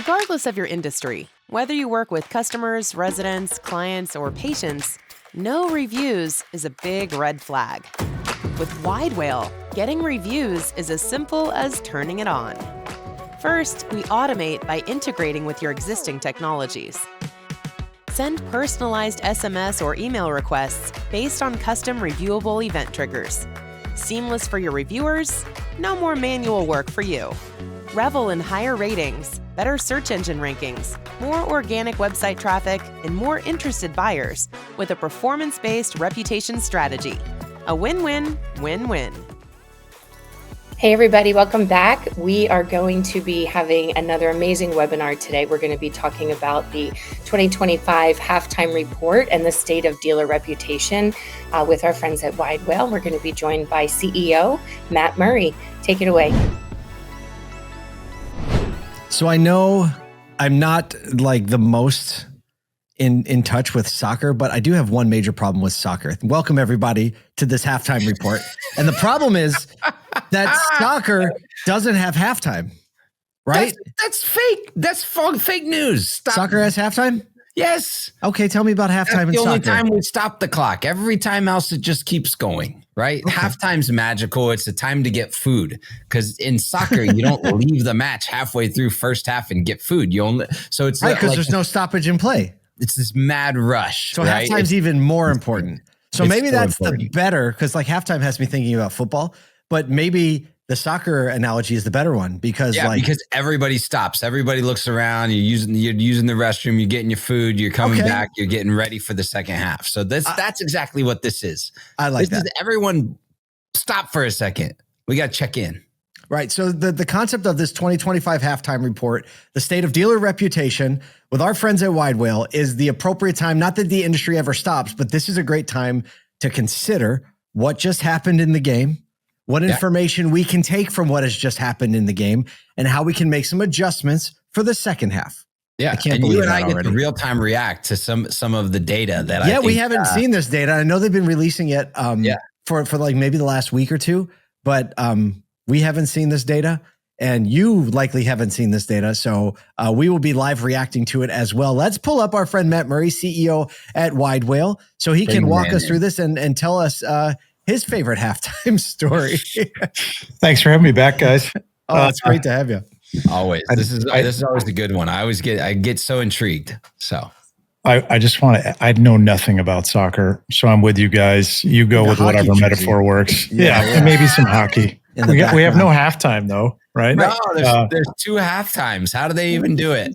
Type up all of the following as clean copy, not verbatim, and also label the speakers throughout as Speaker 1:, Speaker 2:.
Speaker 1: Regardless of your industry, whether you work with customers, residents, clients, or patients, no reviews is a big red flag. With Widewail, getting reviews is as simple as turning it on. First, we automate by integrating with your existing technologies. Send personalized SMS or email requests based on custom reviewable event triggers. Seamless for your reviewers, no more manual work for you. Revel in higher ratings, better search engine rankings, more organic website traffic, and more interested buyers with a performance-based reputation strategy. A win-win, win-win.
Speaker 2: Hey everybody, welcome back. We are going to be having another amazing webinar today. We're going to be talking about the 2025 halftime report and the state of dealer reputation with our friends at Widewail. We're going to be joined by CEO Matt Murray. Take it away.
Speaker 3: So I know I'm not like the most in touch with soccer, but I do have one major problem with soccer. Welcome everybody to this halftime report. And the problem is that soccer doesn't have halftime, right?
Speaker 4: That's fake. That's fake news. Stop.
Speaker 3: Soccer has halftime?
Speaker 4: Yes.
Speaker 3: Okay, tell me about halftime in soccer.
Speaker 4: The only time we stop the clock. Every time else, it just keeps going, right? Okay. Halftime's magical. It's a time to get food because in soccer, you don't leave the match halfway through first half and get food. You only it's
Speaker 3: right because there's no stoppage in play.
Speaker 4: It's this mad rush.
Speaker 3: So
Speaker 4: right?
Speaker 3: halftime's even more important. So maybe that's the better because like halftime has me thinking about football, but maybe the soccer analogy is the better one because
Speaker 4: because everybody stops. Everybody looks around. You're using the restroom. You're getting your food. You're coming back. You're getting ready for the second half. So that's exactly what this is.
Speaker 3: I like
Speaker 4: this
Speaker 3: that.
Speaker 4: Is everyone stop for a second. We got to check in.
Speaker 3: Right. So the concept of this 2025 halftime report, the state of dealer reputation with our friends at Widewail is the appropriate time. Not that the industry ever stops, but this is a great time to consider what just happened in the game. What information we can take from what has just happened in the game and how we can make some adjustments for the second half.
Speaker 4: Yeah,
Speaker 3: I can't
Speaker 4: and
Speaker 3: believe
Speaker 4: you and
Speaker 3: that
Speaker 4: I get
Speaker 3: already.
Speaker 4: to real time react to some of the data that I think,
Speaker 3: we haven't seen this data. I know they've been releasing it for like maybe the last week or two, but we haven't seen this data and you likely haven't seen this data. So we will be live reacting to it as well. Let's pull up our friend Matt Murray, CEO at Widewail, so he can walk us through this and tell us his favorite halftime story.
Speaker 5: Thanks for having me back, guys.
Speaker 3: Oh, it's great to have you.
Speaker 4: Always. This is always a good one. I get so intrigued. So
Speaker 5: I just want to, I know nothing about soccer, so I'm with you guys. You go with whatever metaphor works. Yeah. Maybe some hockey. We have no halftime though, right?
Speaker 4: No, there's two halftimes. How do they even do it?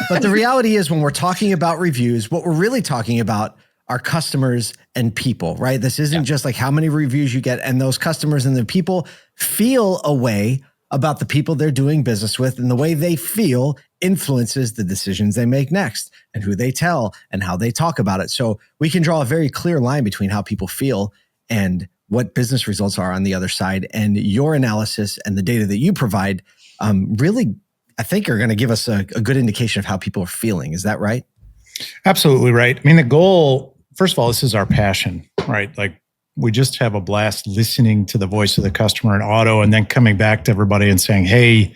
Speaker 3: But the reality is when we're talking about reviews, what we're really talking about are customers and people, right? This isn't just like how many reviews you get, and those customers and the people feel a way about the people they're doing business with, and the way they feel influences the decisions they make next and who they tell and how they talk about it. So we can draw a very clear line between how people feel and what business results are on the other side. And your analysis and the data that you provide really, I think, are going to give us a good indication of how people are feeling. Is that right?
Speaker 5: Absolutely right. I mean, the goal, first of all, this is our passion, right? Like we just have a blast listening to the voice of the customer in auto and then coming back to everybody and saying, hey,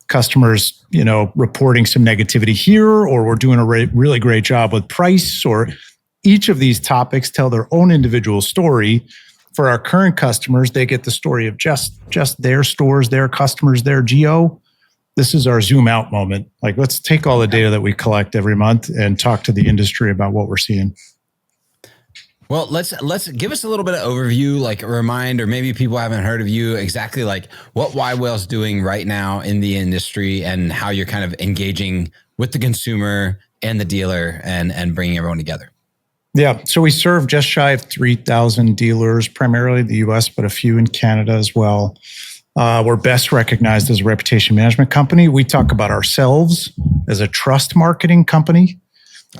Speaker 5: customers, reporting some negativity here, or we're doing a really great job with price, or each of these topics tell their own individual story. For our current customers, they get the story of just their stores, their customers, their geo. This is our zoom out moment. Like, let's take all the data that we collect every month and talk to the industry about what we're seeing.
Speaker 4: Well, let's give us a little bit of overview, like a reminder, maybe people haven't heard of you, exactly like what Widewail's doing right now in the industry and how you're kind of engaging with the consumer and the dealer and bringing everyone together.
Speaker 5: Yeah, so we serve just shy of 3,000 dealers, primarily in the US, but a few in Canada as well. We're best recognized as a reputation management company. We talk about ourselves as a trust marketing company.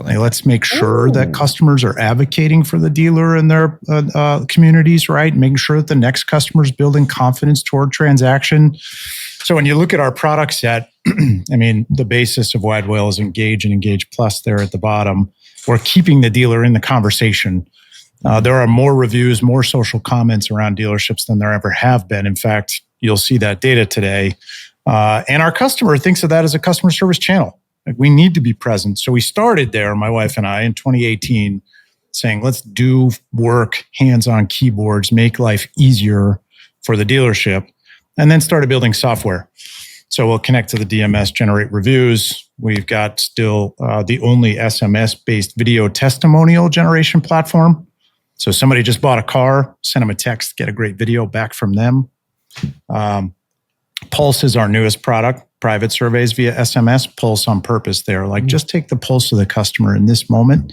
Speaker 5: Let's make sure that customers are advocating for the dealer and their communities, right? Making sure that the next customer is building confidence toward transaction. So when you look at our product set, I mean, the basis of Widewail is Engage and Engage Plus there at the bottom. We're keeping the dealer in the conversation. There are more reviews, more social comments around dealerships than there ever have been. In fact, you'll see that data today. And our customer thinks of that as a customer service channel. Like, we need to be present. So we started there, my wife and I, in 2018, saying, let's do work, hands-on keyboards, make life easier for the dealership, and then started building software. So we'll connect to the DMS, generate reviews. We've got still the only SMS-based video testimonial generation platform. So somebody just bought a car, send them a text, get a great video back from them. Pulse is our newest product, private surveys via SMS, Pulse on purpose there. Like, just take the pulse of the customer in this moment.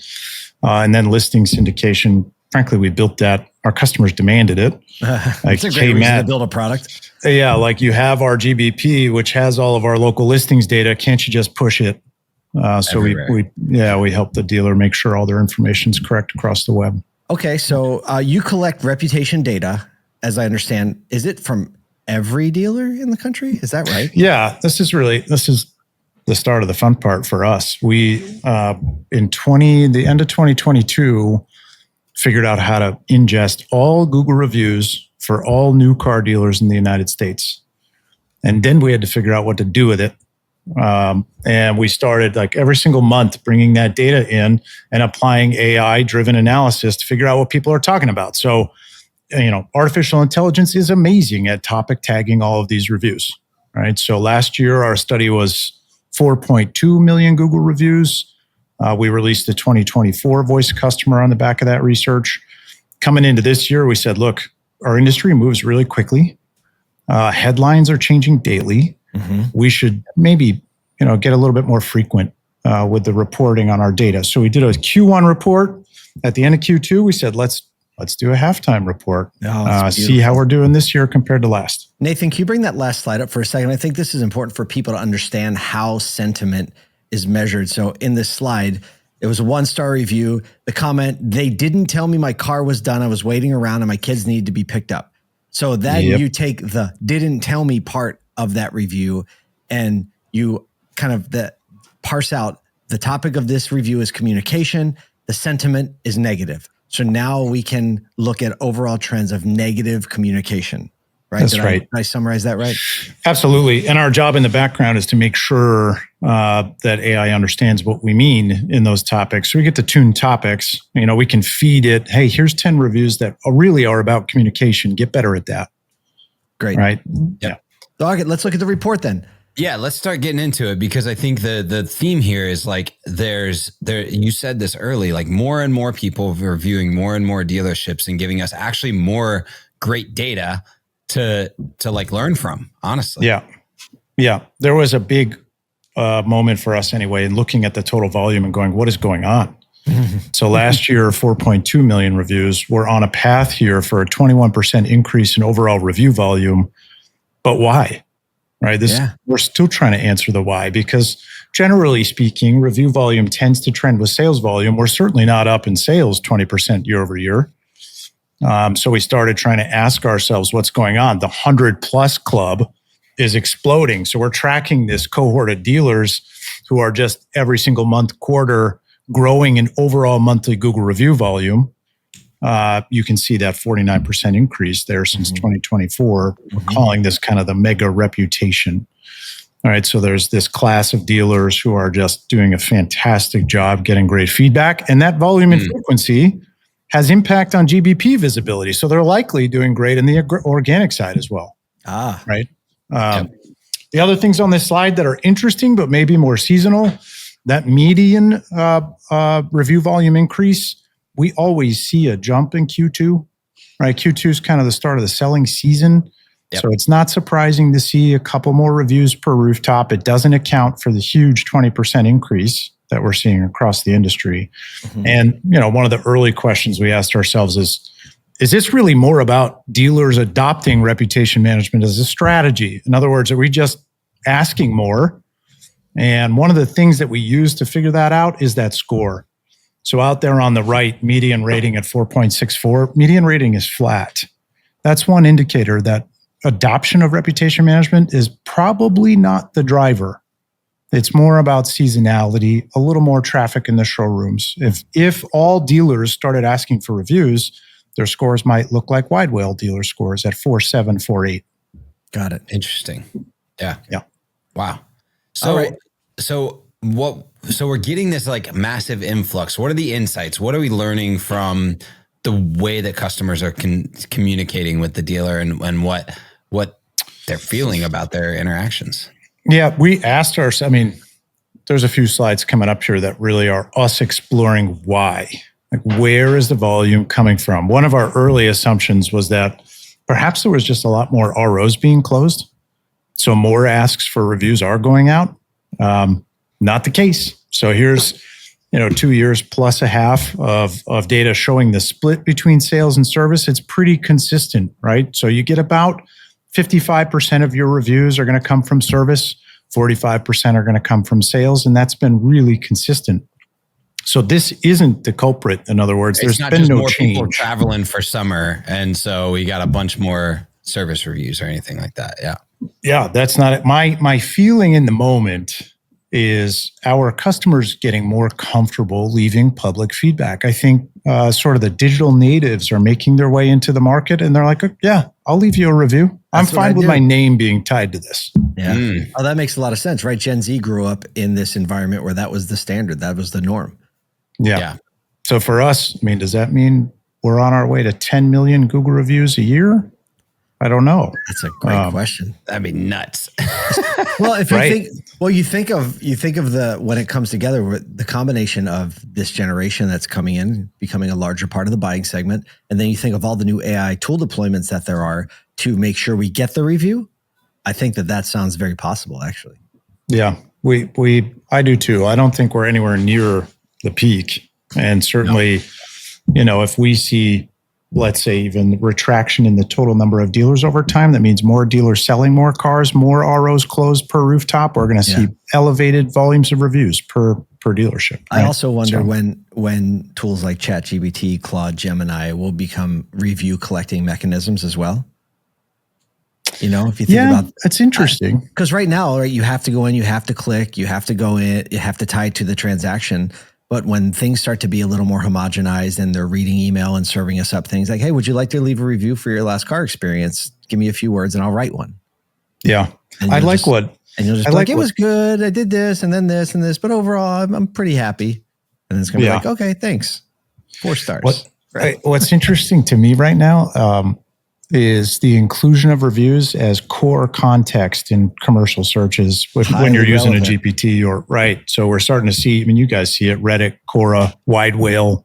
Speaker 5: And then listing syndication. Frankly, we built that. Our customers demanded it.
Speaker 3: It's a great reason to build a product.
Speaker 5: Yeah, like, you have our GBP, which has all of our local listings data. Can't you just push it? So we help the dealer make sure all their information is correct across the web.
Speaker 3: Okay, so you collect reputation data, as I understand. Is it from every dealer in the country? Is that right?
Speaker 5: Yeah, this is the start of the fun part for us. We the end of 2022 figured out how to ingest all Google reviews for all new car dealers in the United States. And then we had to figure out what to do with it. And we started, like, every single month bringing that data in and applying AI-driven analysis to figure out what people are talking about. So, artificial intelligence is amazing at topic tagging all of these reviews, right? So last year, our study was 4.2 million Google reviews. We released the 2024 voice customer on the back of that research. Coming into this year, we said, look, our industry moves really quickly. Headlines are changing daily. Mm-hmm. We should maybe, get a little bit more frequent with the reporting on our data. So we did a Q1 report. At the end of Q2, we said, let's do a halftime report. See how we're doing this year compared to last.
Speaker 3: Nathan, can you bring that last slide up for a second? I think this is important for people to understand how sentiment is measured. So in this slide, it was a 1-star review. The comment, they didn't tell me my car was done. I was waiting around and my kids needed to be picked up. So then you take the didn't tell me part of that review and you kind of parse out the topic of this review is communication. The sentiment is negative. So now we can look at overall trends of negative communication, right?
Speaker 5: That's right.
Speaker 3: Did I summarize that right?
Speaker 5: Absolutely. And our job in the background is to make sure that AI understands what we mean in those topics. So we get to tune topics. We can feed it, hey, here's 10 reviews that really are about communication. Get better at that.
Speaker 3: Great.
Speaker 5: Right?
Speaker 4: Yeah.
Speaker 3: Okay, let's look at the report then.
Speaker 4: Yeah, let's start getting into it, because I think the theme here is, like, you said this early, like, more and more people reviewing more and more dealerships and giving us actually more great data to like learn from, honestly.
Speaker 5: Yeah. There was a big moment for us anyway, in looking at the total volume and going, what is going on? So last year, 4.2 million reviews. We're on a path here for a 21% increase in overall review volume. But why? Right? We're still trying to answer the why, because generally speaking, review volume tends to trend with sales volume. We're certainly not up in sales 20% year over year. So we started trying to ask ourselves what's going on. The 100+ club is exploding. So we're tracking this cohort of dealers who are just every single month, quarter, growing in overall monthly Google review volume. You can see that 49% increase there since 2024. We're calling this kind of the mega reputation. All right, so there's this class of dealers who are just doing a fantastic job getting great feedback. And that volume and frequency has impact on GBP visibility. So they're likely doing great in the organic side as well. Right? The other things on this slide that are interesting, but maybe more seasonal, that median review volume increase, we always see a jump in Q2, right? Q2 is kind of the start of the selling season. Yep. So it's not surprising to see a couple more reviews per rooftop. It doesn't account for the huge 20% increase that we're seeing across the industry. And, one of the early questions we asked ourselves is this really more about dealers adopting reputation management as a strategy? In other words, are we just asking more? And one of the things that we use to figure that out is that score. So out there on the right, median rating at 4.64, median rating is flat. That's one indicator that adoption of reputation management is probably not the driver. It's more about seasonality, a little more traffic in the showrooms. If all dealers started asking for reviews, their scores might look like Widewail dealer scores at 4.7, 4.8.
Speaker 3: Got it.
Speaker 4: Interesting. Yeah.
Speaker 5: Yeah.
Speaker 4: Wow. So so we're getting this like massive influx. What are the insights? What are we learning from the way that customers are communicating with the dealer and what they're feeling about their interactions?
Speaker 5: Yeah, we asked ourselves, I mean, there's a few slides coming up here that really are us exploring why. Like, where is the volume coming from? One of our early assumptions was that perhaps there was just a lot more ROs being closed. So more asks for reviews are going out. Not the case. So here's 2 years plus a half of data showing the split between sales and service. It's pretty consistent, right? So you get about 55% of your reviews are going to come from service, 45% are going to come from sales, and that's been really consistent. So this isn't the culprit. In other words, there's been no
Speaker 4: more
Speaker 5: change.
Speaker 4: People traveling for summer, and so we got a bunch more service reviews or anything like that.
Speaker 5: Yeah, that's not it. My feeling in the moment is our customers getting more comfortable leaving public feedback. I think sort of the digital natives are making their way into the market, and they're like, yeah, I'll leave you a review. I'm fine with my name being tied to this.
Speaker 3: Yeah. Oh, that makes a lot of sense, right? Gen Z grew up in this environment where that was the standard. That was the norm.
Speaker 5: Yeah. So for us, I mean, does that mean we're on our way to 10 million Google reviews a year? I don't know.
Speaker 3: That's a great question.
Speaker 4: That'd be nuts.
Speaker 3: Well, if you think of the, when it comes together, the combination of this generation that's coming in, becoming a larger part of the buying segment, and then you think of all the new AI tool deployments that there are to make sure we get the review. I think that sounds very possible, actually.
Speaker 5: Yeah, I do too. I don't think we're anywhere near the peak, and certainly, if we see, let's say, even retraction in the total number of dealers over time, that means more dealers selling more cars, more ROs closed per rooftop. We're going to see elevated volumes of reviews per dealership. Right?
Speaker 3: I also wonder when tools like ChatGPT, Claude, Gemini will become review collecting mechanisms as well. If you think about
Speaker 5: it's interesting.
Speaker 3: Because right now, right, you have to go in, you have to click, you have to go in, you have to tie it to the transaction. But when things start to be a little more homogenized and they're reading email and serving us up things like, hey, would you like to leave a review for your last car experience? Give me a few words and I'll write one.
Speaker 5: Yeah. And you'll just
Speaker 3: be like, it was good. I did this and then this and this, but overall I'm pretty happy. And it's going to be like, okay, thanks. 4 stars.
Speaker 5: What's interesting to me right now is the inclusion of reviews as core context in commercial searches when you're using a GPT or right. So we're starting to see, you guys see it, Reddit, Quora, Widewail,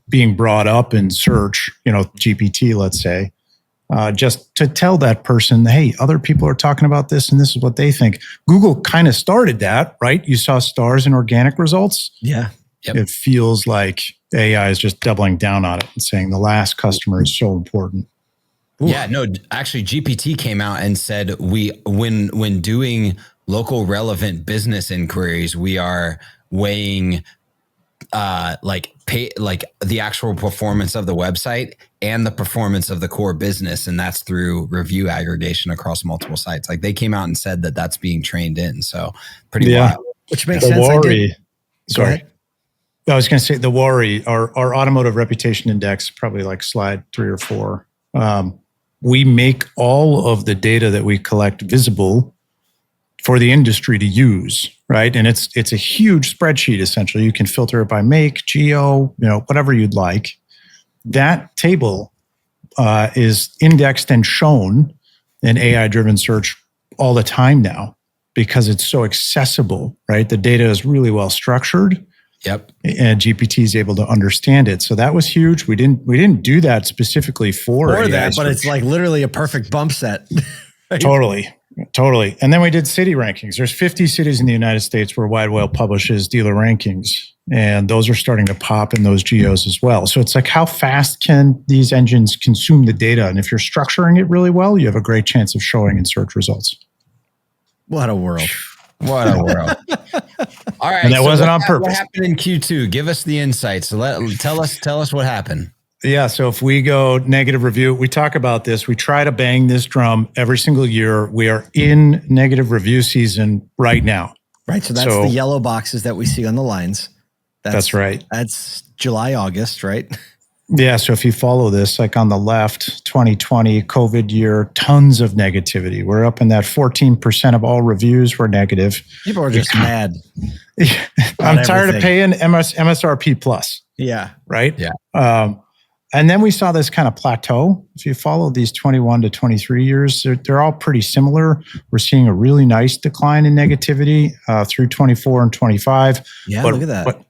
Speaker 5: being brought up in search, GPT, let's say, just to tell that person, hey, other people are talking about this and this is what they think. Google kind of started that, right? You saw stars in organic results.
Speaker 3: Yeah.
Speaker 4: Yep.
Speaker 5: It feels like AI is just doubling down on it and saying the last customer is so important.
Speaker 4: Ooh. Yeah, no, actually GPT came out and said when doing local relevant business inquiries, we are weighing the actual performance of the website and the performance of the core business, and that's through review aggregation across multiple sites. Like they came out and said that that's being trained in. So pretty wild.
Speaker 3: Which makes sense.
Speaker 5: I was going to say the worry, our automotive reputation index, probably like slide 3 or 4. We make all of the data that we collect visible for the industry to use, right? And it's a huge spreadsheet, essentially. You can filter it by make, geo, whatever you'd like. That table is indexed and shown in AI-driven search all the time now because it's so accessible, right? The data is really well structured.
Speaker 4: Yep.
Speaker 5: And GPT is able to understand it. So that was huge. We didn't do that specifically for
Speaker 3: that, but it's like literally a perfect bump set.
Speaker 5: Right? Totally. And then we did city rankings. There's 50 cities in the United States where Widewail publishes dealer rankings. And those are starting to pop in those geos as well. So it's like, how fast can these engines consume the data? And if you're structuring it really well, you have a great chance of showing in search results.
Speaker 3: What a world.
Speaker 4: What a world. All right.
Speaker 5: And that wasn't on purpose.
Speaker 4: What happened in Q2? Give us the insights. So tell us what happened.
Speaker 5: Yeah. So if we go negative review, we talk about this. We try to bang this drum every single year. We are in negative review season right now.
Speaker 3: Right. So that's the yellow boxes that we see on the lines.
Speaker 5: That's right.
Speaker 3: That's July, August, right?
Speaker 5: Yeah. So if you follow this, like on the left, 2020 COVID year, tons of negativity. We're up in that 14% of all reviews were negative.
Speaker 3: People are just mad.
Speaker 5: I'm tired of paying MSRP plus.
Speaker 3: Yeah.
Speaker 5: Right.
Speaker 4: Yeah.
Speaker 5: And then we saw this kind of plateau. If you follow these 21 to 23 years, they're all pretty similar. We're seeing a really nice decline in negativity through 24 and 25.
Speaker 3: Yeah, look at that.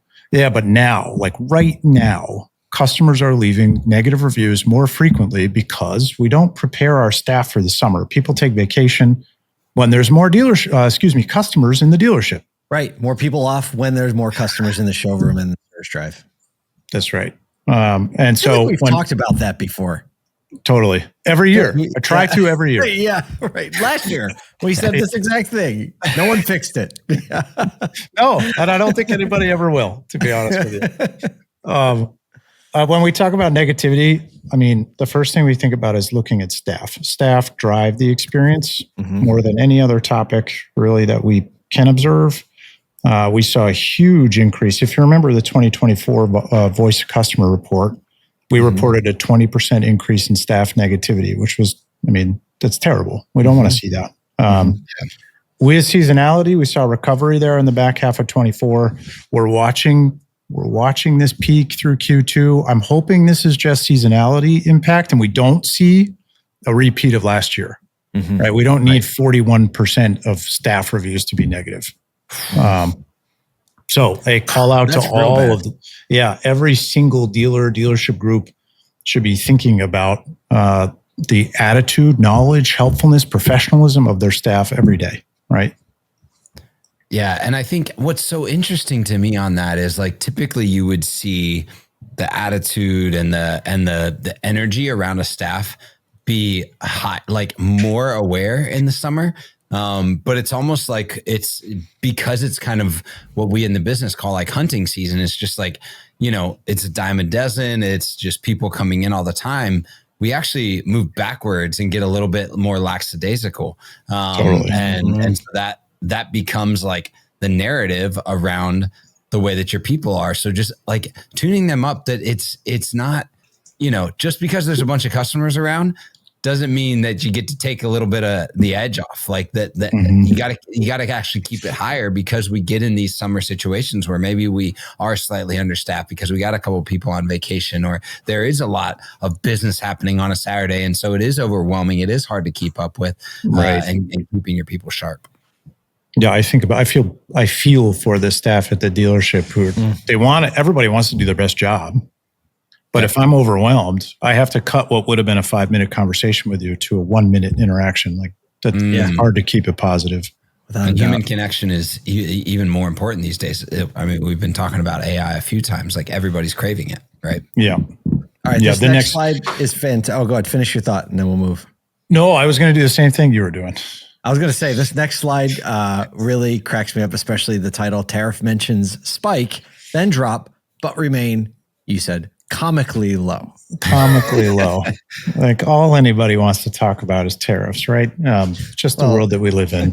Speaker 5: But now, like right now, customers are leaving negative reviews more frequently because we don't prepare our staff for the summer. People take vacation when there's more customers in the dealership.
Speaker 3: Right. More people off when there's more customers in the showroom and the service drive.
Speaker 5: That's right. And so
Speaker 3: we've talked about that before.
Speaker 5: Totally. Every year. I try to every year.
Speaker 3: Yeah. Right. Last year we said this exact thing. No one fixed it.
Speaker 5: No. And I don't think anybody ever will, to be honest with you. When we talk about negativity, I mean, the first thing we think about is looking at staff. Staff drive the experience more than any other topic really that we can observe. We saw a huge increase. If you remember the 2024 Voice of Customer report, we reported a 20% increase in staff negativity, which was, I mean, that's terrible. We don't want to see that. We had seasonality. We saw recovery there in the back half of 24. We're watching this peak through Q2. I'm hoping this is just seasonality impact and we don't see a repeat of last year. Right? We don't need 41% of staff reviews to be negative. So a call out to all of every single dealership group should be thinking about the attitude, knowledge, helpfulness, professionalism of their staff every day, right?
Speaker 4: Yeah, and I think what's so interesting to me on that is like typically you would see the attitude and the energy around a staff be high, like more aware in the summer. But it's almost like it's because it's kind of what we in the business call like hunting season. It's just like, it's a dime a dozen. It's just people coming in all the time. We actually move backwards and get a little bit more lackadaisical.
Speaker 5: Totally.
Speaker 4: And so that becomes like the narrative around the way that your people are. So just like tuning them up that it's not, just because there's a bunch of customers around doesn't mean that you get to take a little bit of the edge off. Like that you gotta actually keep it higher because we get in these summer situations where maybe we are slightly understaffed because we got a couple of people on vacation or there is a lot of business happening on a Saturday. And so it is overwhelming. It is hard to keep up with and keeping your people sharp.
Speaker 5: Yeah, I feel for the staff at the dealership who everybody wants to do their best job. But if I'm overwhelmed, I have to cut what would have been a 5-minute conversation with you to a 1-minute interaction. Like that's hard to keep it positive.
Speaker 4: And human connection is even more important these days. I mean, we've been talking about AI a few times. Like everybody's craving it, right?
Speaker 5: Yeah.
Speaker 3: All right. Yeah. The next slide is fantastic. Oh, go ahead. Finish your thought, and then we'll move.
Speaker 5: No, I was going to do the same thing you were doing.
Speaker 3: I was going to say this next slide really cracks me up, especially the title: "Tariff mentions spike, then drop, but remain." You said comically low.
Speaker 5: Comically low. Like all anybody wants to talk about is tariffs, right? Just the world that we live in.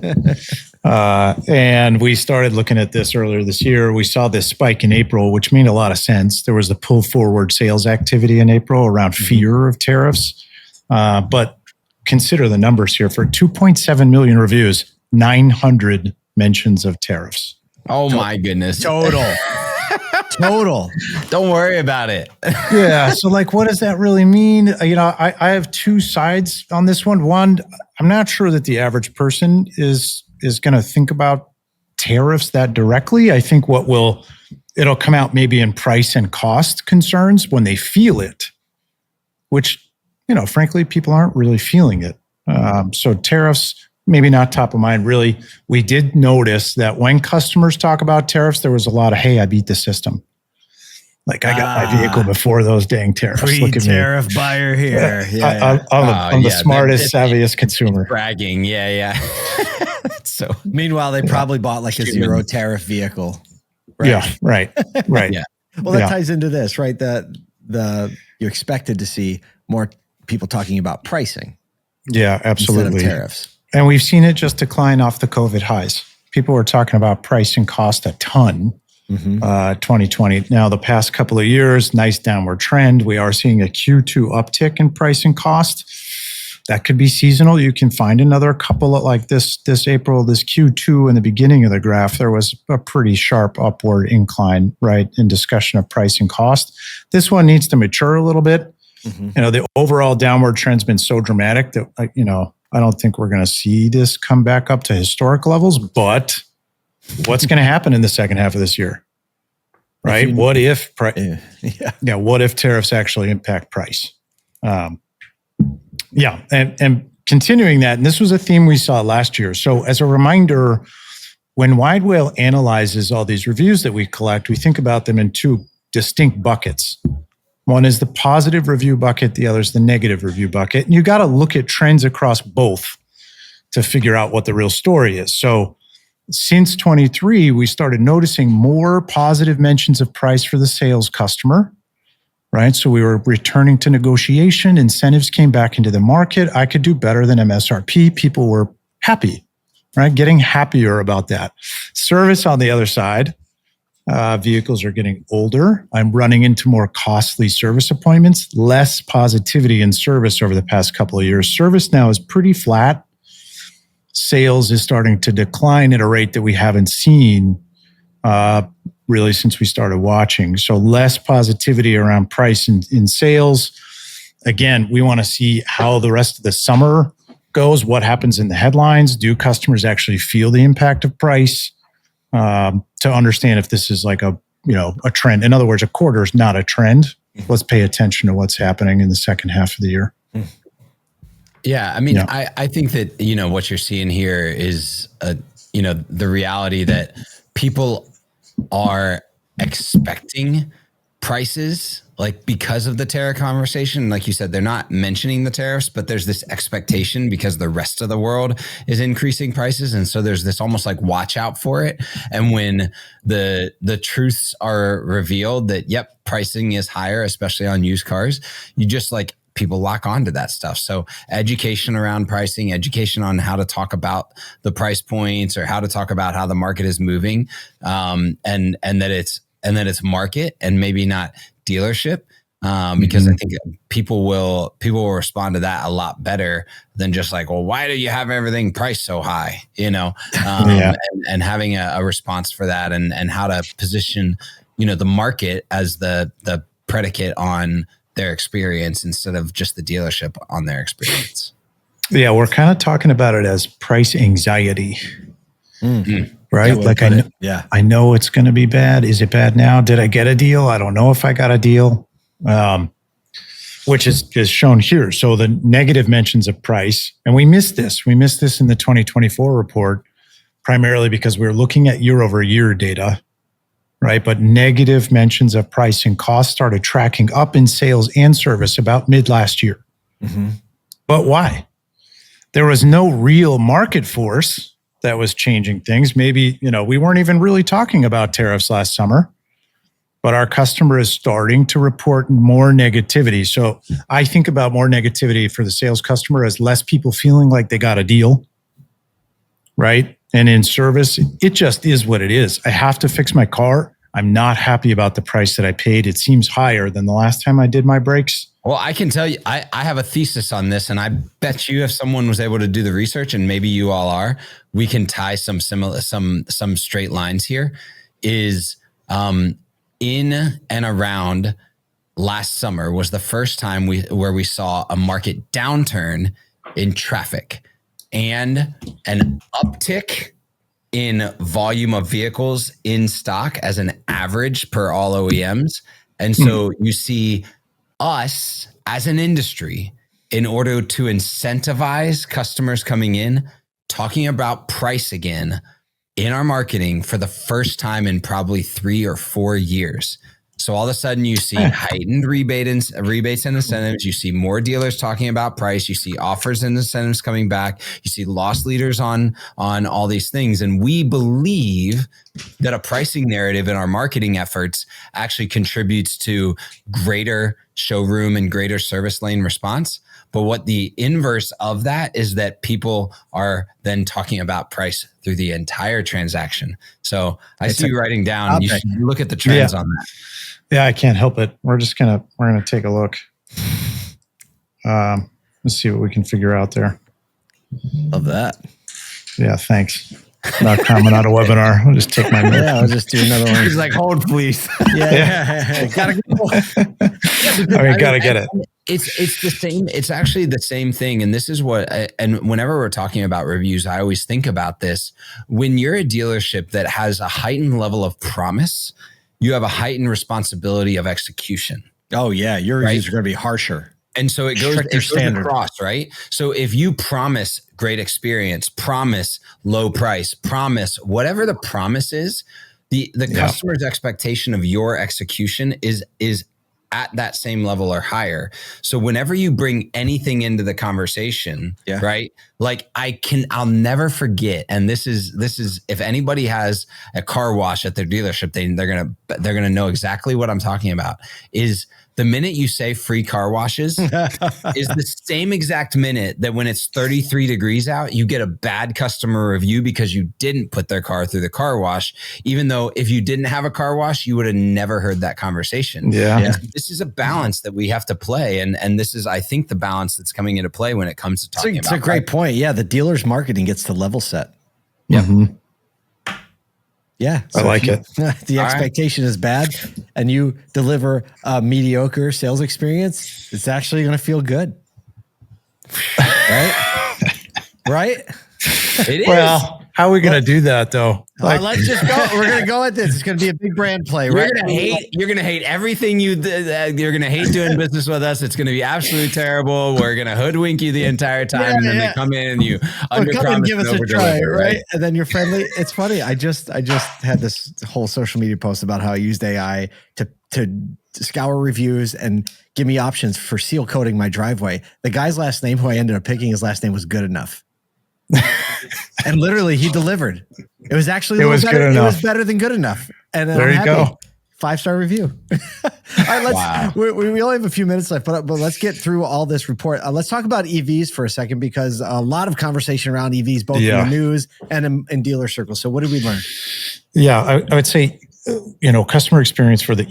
Speaker 5: And we started looking at this earlier this year. We saw this spike in April, which made a lot of sense. There was the pull forward sales activity in April around fear of tariffs. But consider the numbers here. For 2.7 million reviews, 900 mentions of tariffs.
Speaker 4: Oh my goodness.
Speaker 3: Total.
Speaker 4: Don't worry about it.
Speaker 5: Yeah. So like, what does that really mean? I have two sides on this one. One, I'm not sure that the average person is going to think about tariffs that directly. I think it'll come out maybe in price and cost concerns when they feel it, which, frankly, people aren't really feeling it. So tariffs, maybe not top of mind. Really, we did notice that when customers talk about tariffs, there was a lot of, hey, I beat the system. Like I got my vehicle before those dang tariffs. Look at me.
Speaker 3: Tariff buyer here.
Speaker 5: I'm the smartest, savviest consumer.
Speaker 4: Bragging. Yeah. So
Speaker 3: meanwhile, they probably bought like a zero tariff vehicle.
Speaker 5: Right? Yeah. Right.
Speaker 4: Yeah.
Speaker 3: Well, that ties into this, right? You're expected to see more people talking about pricing.
Speaker 5: Yeah, absolutely.
Speaker 3: Instead of tariffs.
Speaker 5: And we've seen it just decline off the COVID highs. People were talking about price and cost a ton. 2020. Now, the past couple of years, nice downward trend. We are seeing a Q2 uptick in pricing cost. That could be seasonal. You can find another couple of like this April, this Q2 in the beginning of the graph, there was a pretty sharp upward incline, right, in discussion of pricing cost. This one needs to mature a little bit. The overall downward trend's been so dramatic that, I don't think we're going to see this come back up to historic levels, but what's going to happen in the second half of this year? Right? What if what if tariffs actually impact price? And continuing that, and this was a theme we saw last year. So as a reminder, when Widewail analyzes all these reviews that we collect, we think about them in two distinct buckets. One is the positive review bucket, the other is the negative review bucket. And you got to look at trends across both to figure out what the real story is. So since 23, we started noticing more positive mentions of price for the sales customer, right? So we were returning to negotiation. Incentives came back into the market. I could do better than MSRP. People were happy, right? Getting happier about that. Service on the other side, vehicles are getting older. I'm running into more costly service appointments, less positivity in service over the past couple of years. Service now is pretty flat. Sales is starting to decline at a rate that we haven't seen really since we started watching. So less positivity around price in sales. Again, we want to see how the rest of the summer goes, what happens in the headlines. Do customers actually feel the impact of price? To understand if this is like a trend. In other words, a quarter is not a trend. Let's pay attention to what's happening in the second half of the year.
Speaker 4: Yeah. I mean, I think that, what you're seeing here is, the reality that people are expecting prices, like because of the tariff conversation. Like you said, they're not mentioning the tariffs, but there's this expectation because the rest of the world is increasing prices. And so there's this almost like watch out for it. And when the truths are revealed that, yep, pricing is higher, especially on used cars, you just like, people lock onto that stuff. So education around pricing, education on how to talk about the price points or how to talk about how the market is moving, and that it's market and maybe not dealership. Because I think people will respond to that a lot better than just like, well, why do you have everything priced so high? And having a response for that and how to position, the market as the predicate on their experience instead of just the dealership on their experience.
Speaker 5: Yeah, we're kind of talking about it as price anxiety, right? I know it's going to be bad. Is it bad now? Did I get a deal? I don't know if I got a deal, which is shown here. So the negative mentions of price, and we missed this. We missed this in the 2024 report, primarily because we're looking at year-over-year data, right? But negative mentions of price and cost started tracking up in sales and service about mid last year. But why? There was no real market force that was changing things. Maybe, we weren't even really talking about tariffs last summer, but our customer is starting to report more negativity. So I think about more negativity for the sales customer as less people feeling like they got a deal, right? And in service, it just is what it is. I have to fix my car. I'm not happy about the price that I paid. It seems higher than the last time I did my brakes.
Speaker 4: Well, I can tell you, I have a thesis on this, and I bet you if someone was able to do the research, and maybe you all are, we can tie some straight lines here. Is in and around last summer was the first time where we saw a market downturn in traffic and an uptick in volume of vehicles in stock as an average per all OEMs. And so you see us as an industry, in order to incentivize customers coming in, talking about price again in our marketing for the first time in probably 3 or 4 years. So all of a sudden you see heightened rebates and incentives. You see more dealers talking about price. You see offers and incentives coming back. You see loss leaders on all these things. And we believe that a pricing narrative in our marketing efforts actually contributes to greater showroom and greater service lane response. But what the inverse of that is that people are then talking about price through the entire transaction. So I see you writing down, you should look at the trends on that.
Speaker 5: Yeah, I can't help it. We're going to take a look. Let's see what we can figure out there.
Speaker 3: Love that.
Speaker 5: Yeah, thanks. Not comment on a webinar. I'll just take my notes.
Speaker 3: Yeah, I'll just do another one.
Speaker 4: He's like, hold, please.
Speaker 3: Yeah. Gotta go.
Speaker 5: Gotta get it.
Speaker 4: It's the same. It's actually the same thing. And this is and whenever we're talking about reviews, I always think about this. When you're a dealership that has a heightened level of promise, you have a heightened responsibility of execution.
Speaker 3: Oh yeah. Your reviews are going to be harsher.
Speaker 4: And so it goes across, right? So if you promise great experience, promise low price, promise whatever the promise is, the customer's expectation of your execution is at that same level or higher. So whenever you bring anything into the conversation, right? Like I'll never forget. And this is if anybody has a car wash at their dealership, they're gonna know exactly what I'm talking about. Is the minute you say free car washes is the same exact minute that when it's 33 degrees out, you get a bad customer review because you didn't put their car through the car wash, even though if you didn't have a car wash, you would have never heard that conversation.
Speaker 5: Yeah.
Speaker 4: So this is a balance that we have to play. And this is, I think, the balance that's coming into play when it comes to talking about.
Speaker 3: It's a great point. Yeah. The dealer's marketing gets to level set.
Speaker 4: Yeah.
Speaker 5: Mm-hmm.
Speaker 3: Yeah.
Speaker 5: So I like it.
Speaker 3: The expectation is bad and you deliver a mediocre sales experience, it's actually going to feel good. Right? Right?
Speaker 4: It is.
Speaker 5: Well, how are we going to do that though?
Speaker 3: Let's just go. We're going to go at this. It's going to be a big brand play, right?
Speaker 4: You're going to hate everything you're going to hate doing business with us. It's going to be absolutely terrible. We're going to hoodwink you the entire time. And then they come in and you
Speaker 3: come and give us a try, right? And then you're friendly. It's funny. I just had this whole social media post about how I used AI to scour reviews and give me options for seal coating my driveway. The guy's last name, who I ended up picking, his last name was Good Enough. And literally he delivered. It was actually better. It was better than good enough. And
Speaker 5: there you go.
Speaker 3: 5-star review. All right, we only have a few minutes left, but let's get through all this report. Let's talk about EVs for a second, because a lot of conversation around EVs, both in the news and in dealer circles. So what did we learn?
Speaker 5: Yeah, I would say, customer experience for the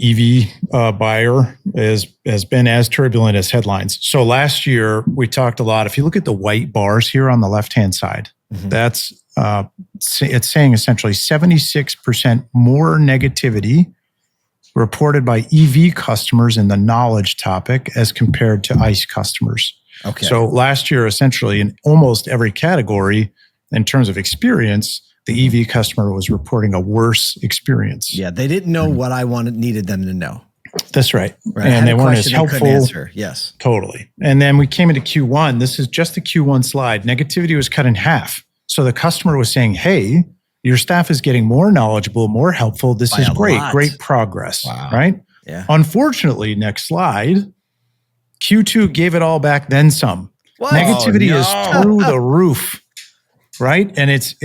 Speaker 5: EV buyer has been as turbulent as headlines. So last year we talked a lot. If you look at the white bars here on the left-hand side, that's it's saying essentially 76% more negativity reported by EV customers in the knowledge topic as compared to ICE customers. Okay. So last year, essentially in almost every category, in terms of experience, the EV customer was reporting a worse experience.
Speaker 3: Yeah, they didn't know what I needed them to know.
Speaker 5: That's right. And they weren't as helpful.
Speaker 3: Yes.
Speaker 5: Totally. And then we came into Q1. This is just the Q1 slide. Negativity was cut in half. So the customer was saying, hey, your staff is getting more knowledgeable, more helpful. This is great. Great progress. Wow. Right? Yeah. Unfortunately, next slide, Q2 gave it all back, then some. What? Negativity is through the roof. Right. And it's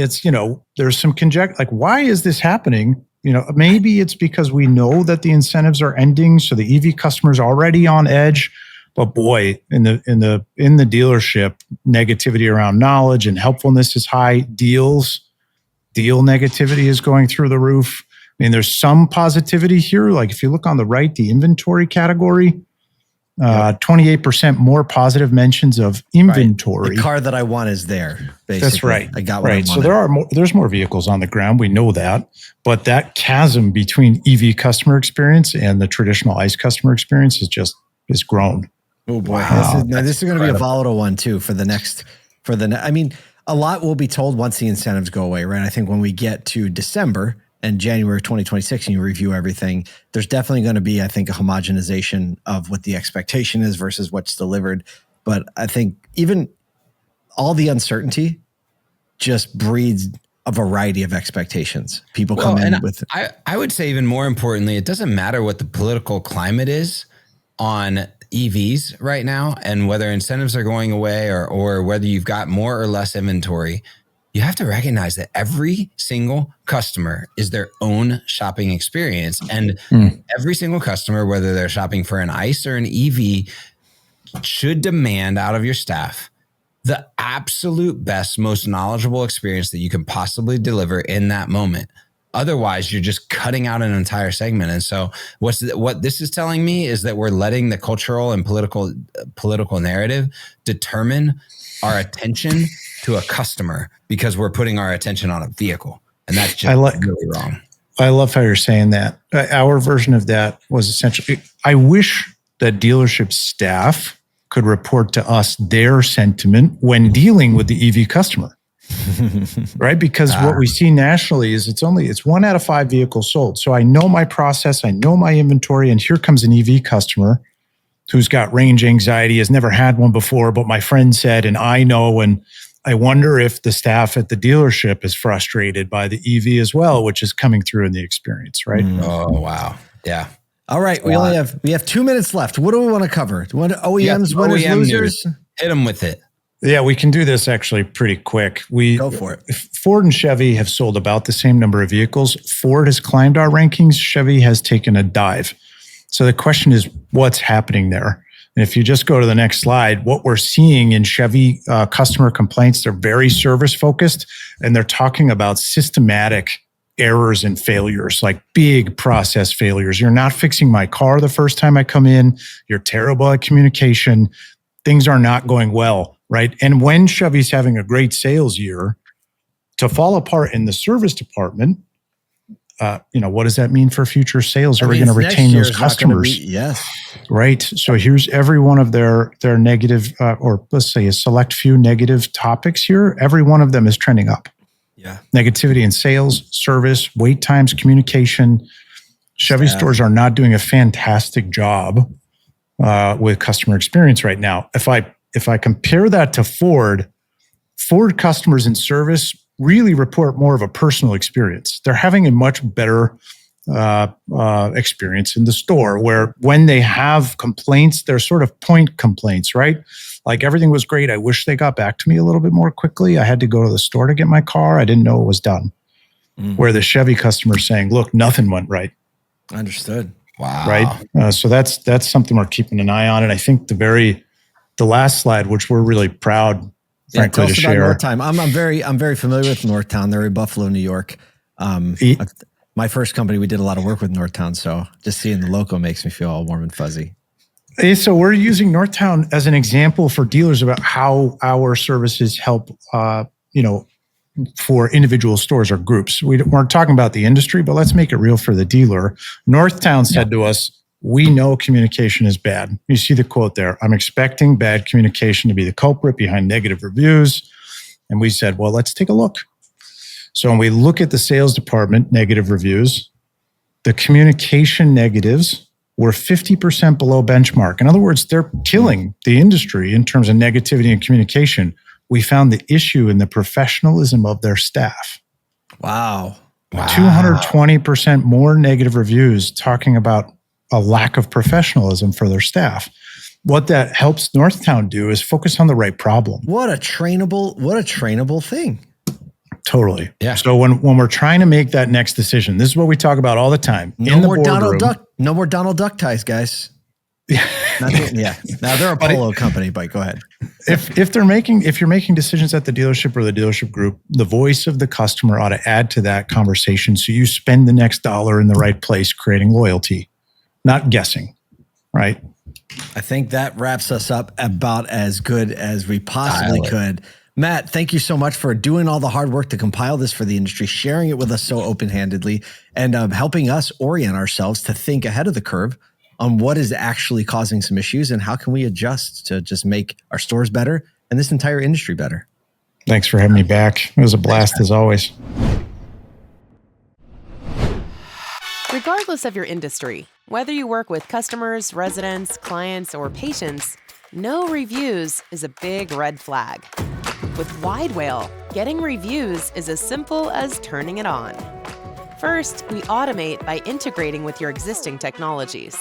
Speaker 5: there's some conjecture, like, why is this happening? Maybe it's because we know that the incentives are ending. So the EV customer's already on edge. But boy, in the dealership, negativity around knowledge and helpfulness is high. Deal negativity is going through the roof. I mean, there's some positivity here. Like if you look on the right, the inventory category, 28% more positive mentions of inventory.
Speaker 3: Right. The car that I want is there. Basically. That's
Speaker 5: right.
Speaker 3: I got what I wanted.
Speaker 5: So there's more vehicles on the ground. We know that, but that chasm between EV customer experience and the traditional ICE customer experience is grown.
Speaker 3: Oh boy, wow. This is going to be a volatile one too I mean, a lot will be told once the incentives go away, right? I think when we get to December and January 2026 and you review everything, there's definitely going to be, I think, a homogenization of what the expectation is versus what's delivered. But I think even all the uncertainty just breeds a variety of expectations. People come in with it.
Speaker 4: I would say even more importantly, it doesn't matter what the political climate is on EVs right now and whether incentives are going away or whether you've got more or less inventory. You have to recognize that every single customer is their own shopping experience. And every single customer, whether they're shopping for an ICE or an EV, should demand out of your staff the absolute best, most knowledgeable experience that you can possibly deliver in that moment. Otherwise, you're just cutting out an entire segment. And so what this is telling me is that we're letting the cultural and political narrative determine our attention to a customer because we're putting our attention on a vehicle. And that's just really wrong.
Speaker 5: I love how you're saying that. Our version of that was essentially, I wish that dealership staff could report to us their sentiment when dealing with the EV customer, right? Because what we see nationally is it's 1 out of 5 vehicles sold. So I know my process, I know my inventory, and here comes an EV customer who's got range anxiety, has never had one before, but my friend said, and I know, and I wonder if the staff at the dealership is frustrated by the EV as well, which is coming through in the experience, right?
Speaker 4: Oh, wow. Yeah.
Speaker 3: All right. We have 2 minutes left. What do we want to cover? What OEMs, winners,
Speaker 4: OEM
Speaker 3: losers?
Speaker 4: news. Hit them with it.
Speaker 5: Yeah, we can do this actually pretty quick.
Speaker 3: Go for it.
Speaker 5: Ford and Chevy have sold about the same number of vehicles. Ford has climbed our rankings. Chevy has taken a dive. So the question is, what's happening there? And if you just go to the next slide, what we're seeing in Chevy customer complaints, they're very service focused, and they're talking about systematic errors and failures, like big process failures. You're not fixing my car the first time I come in. You're terrible at communication. Things are not going well, right? And when Chevy's having a great sales year, to fall apart in the service department, what does that mean for future sales? Are we going to retain those customers?
Speaker 3: Yes.
Speaker 5: Right. So here's every one of their negative, or let's say a select few negative topics here. Every one of them is trending up.
Speaker 3: Yeah.
Speaker 5: Negativity in sales, service, wait times, communication. Chevy stores are not doing a fantastic job with customer experience right now. If I compare that to Ford customers in service really report more of a personal experience. They're having a much better experience in the store, where when they have complaints, they're sort of point complaints, right? Like, everything was great. I wish they got back to me a little bit more quickly. I had to go to the store to get my car. I didn't know it was done. Mm-hmm. Where the Chevy customer is saying, look, nothing went right.
Speaker 3: Understood.
Speaker 4: Wow.
Speaker 5: Right. So that's something we're keeping an eye on. And I think the last slide, which we're really proud, frankly,
Speaker 3: tell us
Speaker 5: to
Speaker 3: about
Speaker 5: share.
Speaker 3: Northtown. I'm very familiar with Northtown. They're in Buffalo, New York. My first company, we did a lot of work with Northtown. So just seeing the logo makes me feel all warm and fuzzy.
Speaker 5: So we're using Northtown as an example for dealers about how our services help, for individual stores or groups. We're talking about the industry, but let's make it real for the dealer. Northtown said to us, we know communication is bad. You see the quote there. I'm expecting bad communication to be the culprit behind negative reviews. And we said, well, let's take a look. So when we look at the sales department negative reviews, the communication negatives were 50% below benchmark. In other words, they're killing the industry in terms of negativity and communication. We found the issue in the professionalism of their staff.
Speaker 3: Wow.
Speaker 5: 220% more negative reviews talking about a lack of professionalism for their staff. What that helps Northtown do is focus on the right problem.
Speaker 3: What a trainable thing.
Speaker 5: Totally.
Speaker 4: Yeah.
Speaker 5: So when we're trying to make that next decision, this is what we talk about all the time.
Speaker 3: No more Donald Duck ties, guys. Yeah. Now they're a polo company, but go ahead.
Speaker 5: If you're making decisions at the dealership or the dealership group, the voice of the customer ought to add to that conversation. So you spend the next dollar in the right place, creating loyalty, not guessing. Right.
Speaker 3: I think that wraps us up about as good as we possibly could. Matt, thank you so much for doing all the hard work to compile this for the industry, sharing it with us so open-handedly, and helping us orient ourselves to think ahead of the curve on what is actually causing some issues and how can we adjust to just make our stores better and this entire industry better.
Speaker 5: Thanks for having me back. It was a blast as always.
Speaker 1: Regardless of your industry, whether you work with customers, residents, clients, or patients, no reviews is a big red flag. With Widewail, getting reviews is as simple as turning it on. First, we automate by integrating with your existing technologies.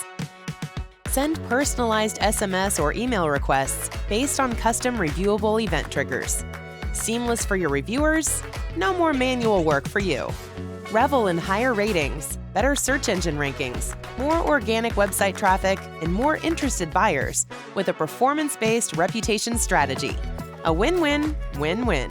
Speaker 1: Send personalized SMS or email requests based on custom reviewable event triggers. Seamless for your reviewers, no more manual work for you. Revel in higher ratings, better search engine rankings, more organic website traffic, and more interested buyers with a performance-based reputation strategy. A win-win, win-win.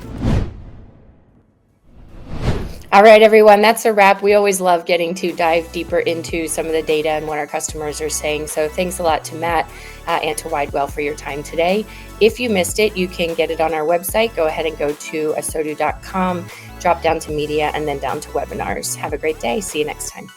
Speaker 2: All right, everyone, that's a wrap. We always love getting to dive deeper into some of the data and what our customers are saying. So thanks a lot to Matt and to Widewail for your time today. If you missed it, you can get it on our website. Go ahead and go to ASOTU.com, drop down to media, and then down to webinars. Have a great day. See you next time.